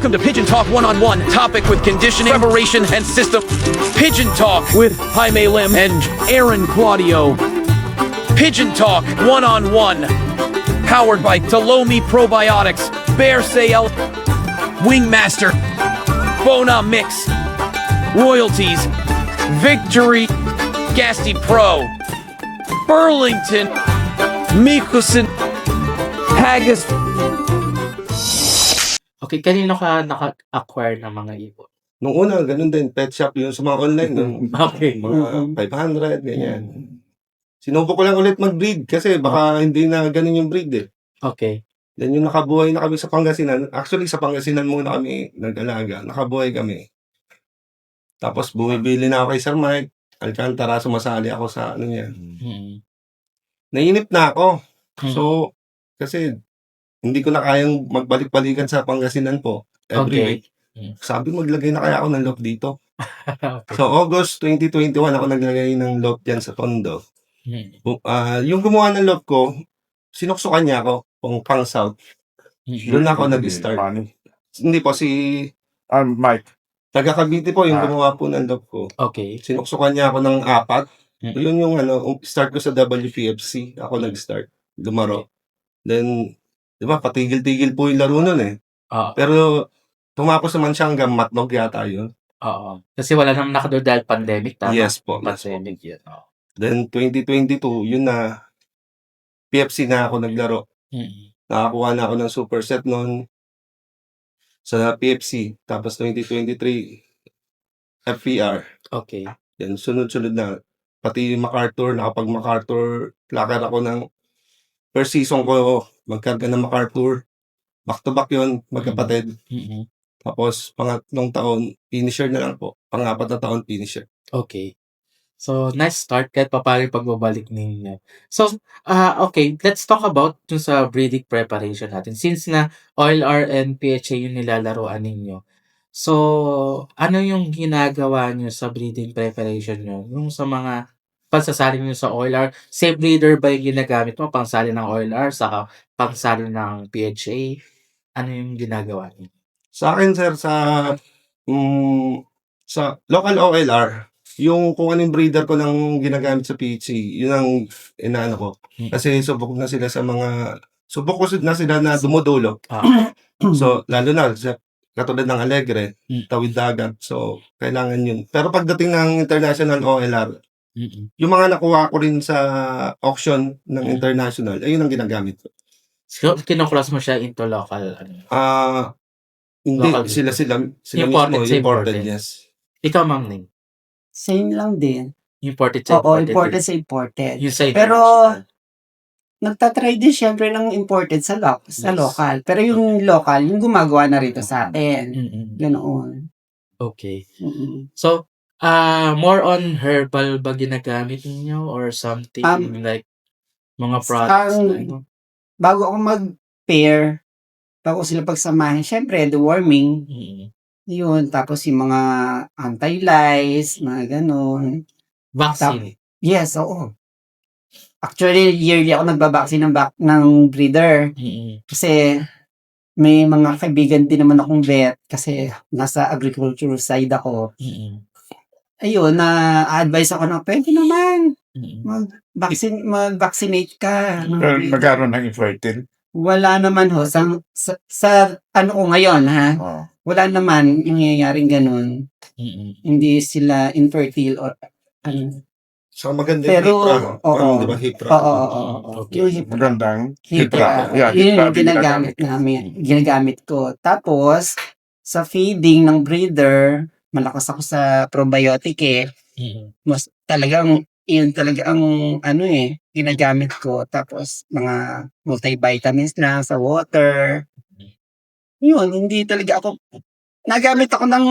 Welcome to Pigeon Talk One-on-One, topic with conditioning, preparation, and system. Pigeon Talk with Jaime Lim and Aaron Claudio. Pigeon Talk One-on-One, powered by Talomi Probiotics, Bear Sale, Wingmaster, Bona Mix, Royalties, Victory, Gasty Pro, Burlington, Mikusin, Haggis. Okay, kanino ka naka-acquire ng mga ibon? Nung una, ganun din, pet shop yung sa mga online, yung Okay. mga 500, ganyan. Sinubok ko lang ulit mag-breed kasi baka hindi na ganun yung breed eh. Okay. Then yung nakabuhay na kami sa Pangasinan, actually sa Pangasinan muna kami nag-alaga, nakabuhay kami. Tapos bumibili na ako kay Sir Mike, Alcantara, sumasali ako sa ano niya. Nainip na ako. So, kasi hindi ko na kayang magbalik-balikan sa Pangasinan po every week. Sabi, maglagay na kaya ako ng loft dito. Okay. So, August 2021 ako naglagay ng loft dyan sa Tondo. Yung gumawa ng loft ko, sinuksukan niya ako pang south. Doon ako nag-start. Hindi po, si Mike. taga Cavite po yung gumawa po ng loft ko. Okay. Sinuksukan niya ako ng 4. Yun yung start ko sa WPFC. Ako nag-start. Lumaro. Then, di ba, patigil-tigil po yung laro nun eh. Pero, tumapos naman siya hanggang Matnog yata yun. Oo. Kasi wala naman nakador dahil pandemic, tama? Yes po. Pandemic yun. Then, 2022, yun na, PFC na ako naglaro. Nakakuha na ako ng superset noon sa PFC. Tapos 2023, FPR. Okay. Then, sunod-sunod na. Pati MacArthur, nakapag-MacArthur, lakar ako ng first season ko, magkarga ng MacArthur. Back-to-back yun, magkapatid. Tapos, pangatlong taon, finisher na lang po. Pang-apat na taon, finisher. Okay. So, nice start kahit papaano yung pagbabalik ninyo. So, okay, let's talk about dun sa breeding preparation natin. Since na OLR and PHA yung nilalaroan ninyo. So, ano yung ginagawa nyo sa breeding preparation nyo? Yung sa mga pansasali nyo sa OLR, same breeder ba yung ginagamit mo? Pangsali ng OLR, saka pangsali ng PHA? Ano yung ginagawa nyo? Sa akin, sir, sa local OLR, yung kung anong breeder ko nang ginagamit sa PHC, yun ang inaano ko. Kasi subok na sila na dumudulo. So, lalo na, katulad ng Alegre, Tawid Dagat. So, kailangan yun. Pero pagdating ng international OLR, yung mga nakuha ko rin sa auction ng international, ayun ang ginagamit ko. So, kinocross mo siya into local, Hindi, Local sila Imported, mismo, sa imported, imported. yes. Ikaw, Ma'am Ning, Same lang din. imported sa Oo, imported. imported sa imported. Yung sa Pero, international. nagtatry din syempre ng imported sa Yes. local. Pero yung local, yung gumagawa na rito sa atin. Ganoon. Okay. Mm-mm. So, more on herbal ba ginagamit niyo or something like mga products? Bago ako mag-pair, bago sila pagsamahin, syempre, deworming, yun. Tapos yung mga anti-lice, mga ganon. Vaccine. Yes, oo. Actually, yearly ako nagbabaksin ng breeder. Kasi may mga kaibigan din naman akong vet kasi nasa agriculture side ako. Ayun, na-advise ako na pwede naman mag-vaccinate ka. Magkaroon ng infertile. Wala naman ho. Sa ano ko ngayon, ha? Wala naman nangyayaring ganun. Hindi sila infertile or ano. So, maganda Pero, yung hipra. oo. Di ba hipra? Oo. Okay. Yung hipra. Magandang Hipra. Yeah, Yun hipra yung ginagamit ko. Tapos, sa feeding ng breeder, malakas ako sa probiotic eh. Mas talagang, yun talaga ang ginagamit ko. Tapos, mga multivitamins lang sa water. Yun, hindi talaga ako, nagamit ako ng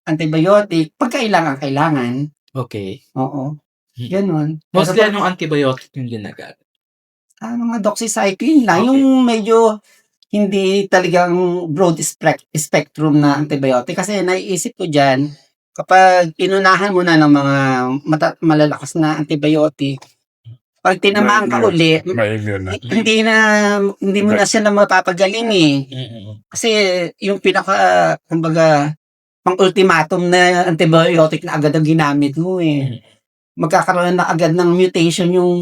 antibiotic pag kailangan. Okay. Oo. Ganun. Mostly Pero anong antibiotic yung ginagamit? mga doxycycline lang. Okay. Yung medyo hindi talagang broad spectrum na antibiotic. Kasi naiisip ko dyan, kapag inunahan mo na ng mga malalakas na antibiotic, Pag tinamaan ka uli, May immune na. hindi mo na siya na mapapagaling eh. Kasi yung kumbaga, pang-ultimatum na antibiotic na agad ang ginamit mo eh. Magkakaroon na agad ng mutation yung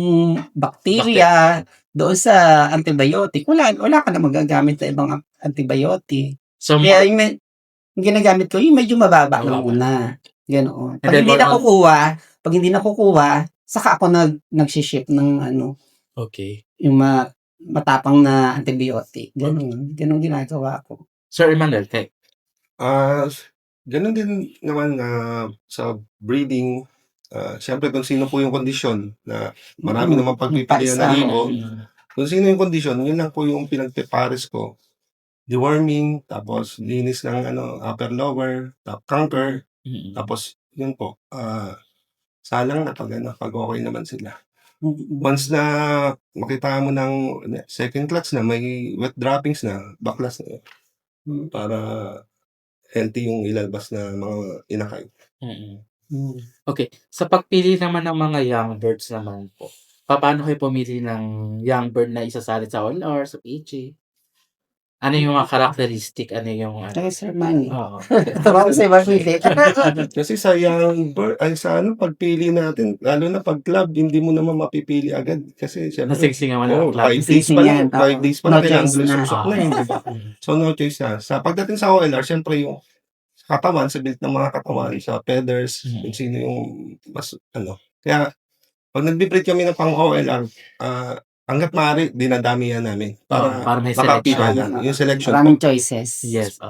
bacteria doon sa antibiotic. Wala ka na magagamit na ibang antibiotic. So, Kaya yung ginagamit ko, yung medyo mababa Mababa. lang muna. Ganoon. And then Pag hindi nakukuha, saka ako nagsiship ng okay. yung matapang na antibiotic. Ganun ginagawa ko. Sir Emmanuel, okay. Ganun din naman sa breeding. Siyempre kung sino po yung kondisyon na marami naman pagpipilian Paisa. ng ibo. Kung sino yung kondisyon, yun lang po yung pinagpipares ko. Deworming, tapos linis ng upper lower, top conquer, tapos yun po. Salang na pag okay naman sila. Once na makita mo ng second clutch na may wet droppings na, baklas na yun. Para healthy yung ilalabas na mga inakay. Okay. Sa pagpili naman ng mga young birds naman po, paano kayo pumili ng young bird na isasali sa OLR, sa PHA? Ano yung mga characteristic? Ano yung Kaya Sir Manny. Oo. Tama ko sa ibang pili. Kasi sa young bird, sa pagpili natin, lalo na pag club, hindi mo naman mapipili agad. Kasi syempre, Nasingsingan mo lang. 5 days pa lang. Singsingan, 5 days pa lang. no Kailangan choice na. lususok na yun, diba? So, no choice na. Sa pagdating sa OLR, syempre yung katawan, sa build ng mga katawan, sa feathers, kung sino yung mas, Kaya, pag nagbe-breed kami ng pang OLR, hanggat maaari, dinadamihan namin. Para may makapila selection. lang. Yung selection Maraming po. choices. Yes.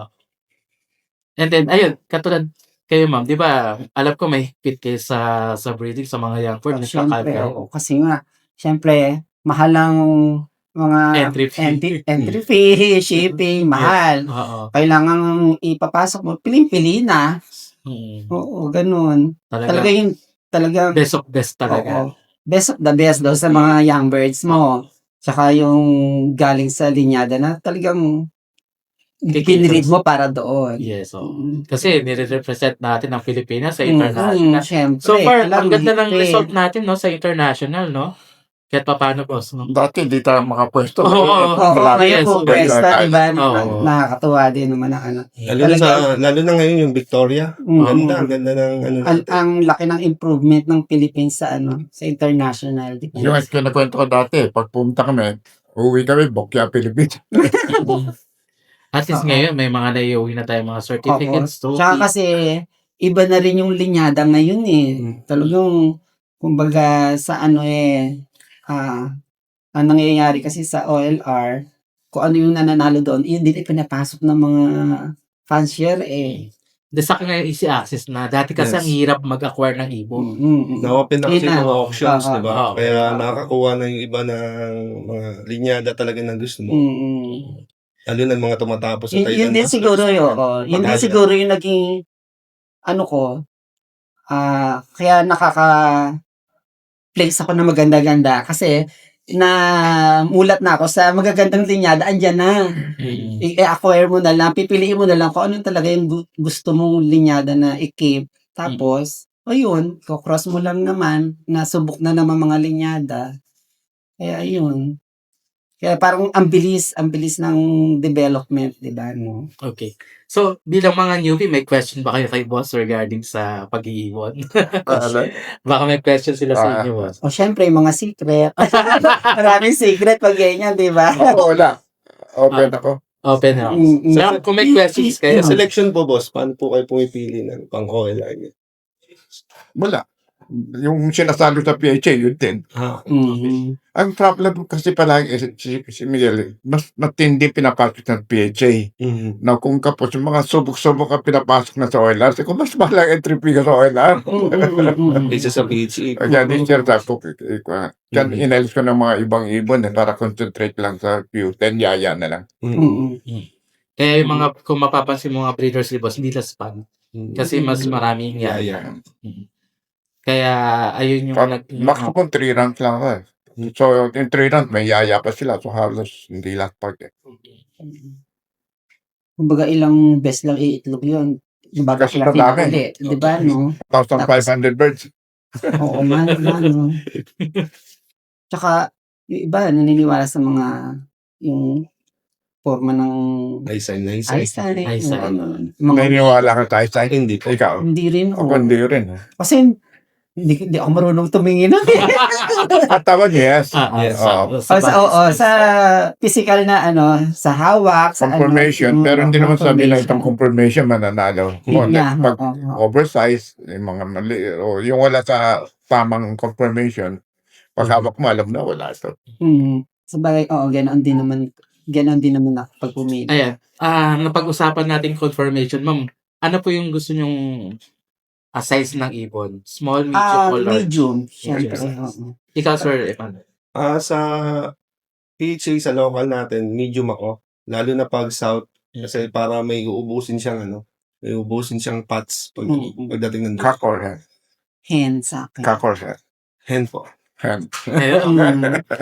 And then, ayun, katulad kayo ma'am, di ba, alam ko may higpit kayo sa breeding, sa mga young bird, Siyempre, kayo. kasi nga, siyempre, mahal ang mga entry fee, shipping, mahal. Oo. Kailangan ipapasok mo, piling-pili na. Oo, ganun. Talagang Best of best talaga. oo, best of the best daw sa mga young birds mo. Tsaka yung galing sa linyada na talagang pinread mo para doon. Yes, kasi nire-represent natin ang Pilipinas sa international. Siyempre. So far, ang alam ganda ng mo, result natin no sa international, no? Kahit paano, boss. No? Dati hindi tayo makapwesto. Oo, ngayon po, Yes, pesta, diba? Oo. Nakakatuwa din naman ang Lalo na ngayon yung Victoria. Ganda ng ang laki ng improvement ng Philippines sa sa international. Diba? Yung kinakwento ko dati, pag pumunta kami, uwi kami, Bokya, Philippines. At least ngayon, may mga naiuwi na tayong mga certificates. Tsaka kasi, iba na rin yung linyada ngayon eh. Talagang, kumbaga, sa ang nangyayari kasi sa OLR, kung ano yung nananalo doon, yun din pinapasok ng mga fancier eh. Sa akin ngayon, easy access na. Dati kasi ang hirap mag-acquire ng ibon. Na-open na kasi Yun na. mga auctions, Oo. diba? Oo. Kaya nakakakuha na yung iba ng mga linyada talaga na gusto mo. Lalo na mga tumatapos sa Yun Thailand din Masters. siguro yun. Yun din Pag-aya. siguro yung naging kaya place ako na maganda-ganda kasi mulat na ako sa magagandang linyada, andyan na. I-acquire mo na lang, pipiliin mo na lang kung ano talaga yung gusto mong linyada na i-keep. Tapos, ayun, cross mo lang naman, nasubok na naman mga linyada. Kaya ayun. Kaya parang ang bilis ng development, di ba? No? Okay. So, bilang mga newbie, may question ba kayo kay boss regarding sa pag-iiwan? Baka may question sila sa inyo, boss. O syempre, yung mga secret. Maraming secret pag ganyan, di ba? Ako wala. Open ako. Open na. So, kung may questions kayo, Sa selection po, boss, paano po kayo pumipili ng pang-OLR? Wala. Yung sinasabi sa PHA, yun din. Ang problem kasi palagi si Miguel, mas matindi pinapasok ng PHA. Na kung kapos yung mga subok-subok ang pinapasok na sa OLR, kung mas mahal entry fee ka sa OLR. Isa sa PHA. Kaya din siya sabi ko, kaya inalis ko ng mga ibang ibon para concentrate lang sa Q10, yaya na lang. Kaya yung mga, kung mapapansin mga breeders ni boss, hindi la spam. Kasi mas maraming yaya. Kaya, ayun yung... Max kung 3 rounds lang ako. So, in 3 rounds, may yaya pa sila. So, halos hindi lahat pag Kumbaga, ilang best lang iitlog yun. Kumbaga, Kasi madami. di ba, no? 1,500 birds. Oo, man, no? Tsaka, yung iba naniniwala sa mga, yung forma ng Nice. eyesight, Eyesight. mga Naniniwala ka tayo sa Hindi po. ikaw. hindi rin, Ako hindi rin. Kasi, hindi ako marunong tumingin. Katawan, yes. Yes. Sa physical na sa hawak, sa Confirmation, pero hindi naman sabi na itong confirmation mananalo. Yun nga, Pag oo. oversize, yung mga mali, o yung wala sa tamang confirmation, pag hawak mo, alam na wala ito. Sabagay, ganoon din naman ako pag pumili. Ayan. Napag-usapan natin confirmation. Ma'am, ano po yung gusto nyong size ng ibon? Small, medium, or large? Medium, syempre. Medium. Oo. Ikaw, sir, paano? Sa PHA sa local natin, medium ako. Lalo na pag south. Kasi para may uubusin siyang may uubusin siyang pots pagdating ng Cock or hen? Hen sa akin. Cock or hen? hen po. Hen.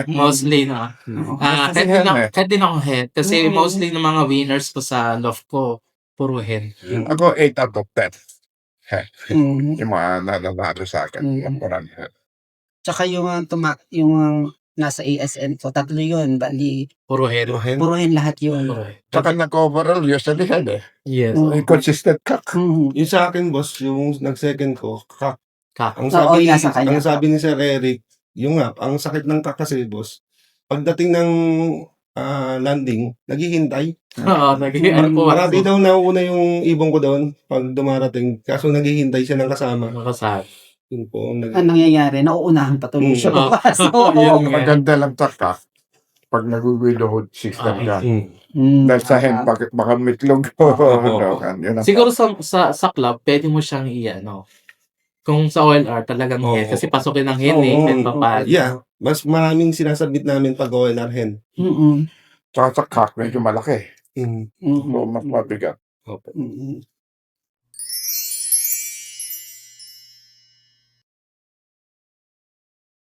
Mostly, no? Oo. Kahit din ako head. Kasi Mm. mostly ng mga winners ko sa loft ko, puro hen. Ako 8 out of 10. Mhm. Yung mga nananalo sa akin. Mm. Marami hen. Tsaka yung nasa ASN ko, tatlo yun. Bali, Puro hen. puro hen lahat yun. Puro hen. Saka nag-overall, usually hen eh. Yes. Mm. Consistent cock. Mhm. Yung sa akin, boss, yung nag-second ko, kak. Kaka. Ang Oo, sabi, nasa kanya. ang sabi ni Sir Eric, ang sakit ng kak kasi, boss, pagdating ng landing, naghihintay. Oo, ano po. Marami daw nauna yung ibon ko doon pag dumarating. Kaso naghihintay siya ng kasama. Makasal. Yun po. Ang nangyayari, nauunahan pa tuloy siya. Oo. Oo. Yun nga. Maganda lang sa cock pag nag-widowhood system ka. Mm. Dahil sa hen, baka mitlog ko. Yun ang Siguro sa club, pwede mo siyang i-ano. Kung sa OLR, talagang Oo. hen. Kasi pasukin ng hen eh. Oo. Hen papal. Yeah. Mas maraming sinasabit namin pag OLR hen. Mm-mm. Saka sa cock, medyo malaki. Mm. Mm-mm. So, mas mabigat. Opo. Mm-mm.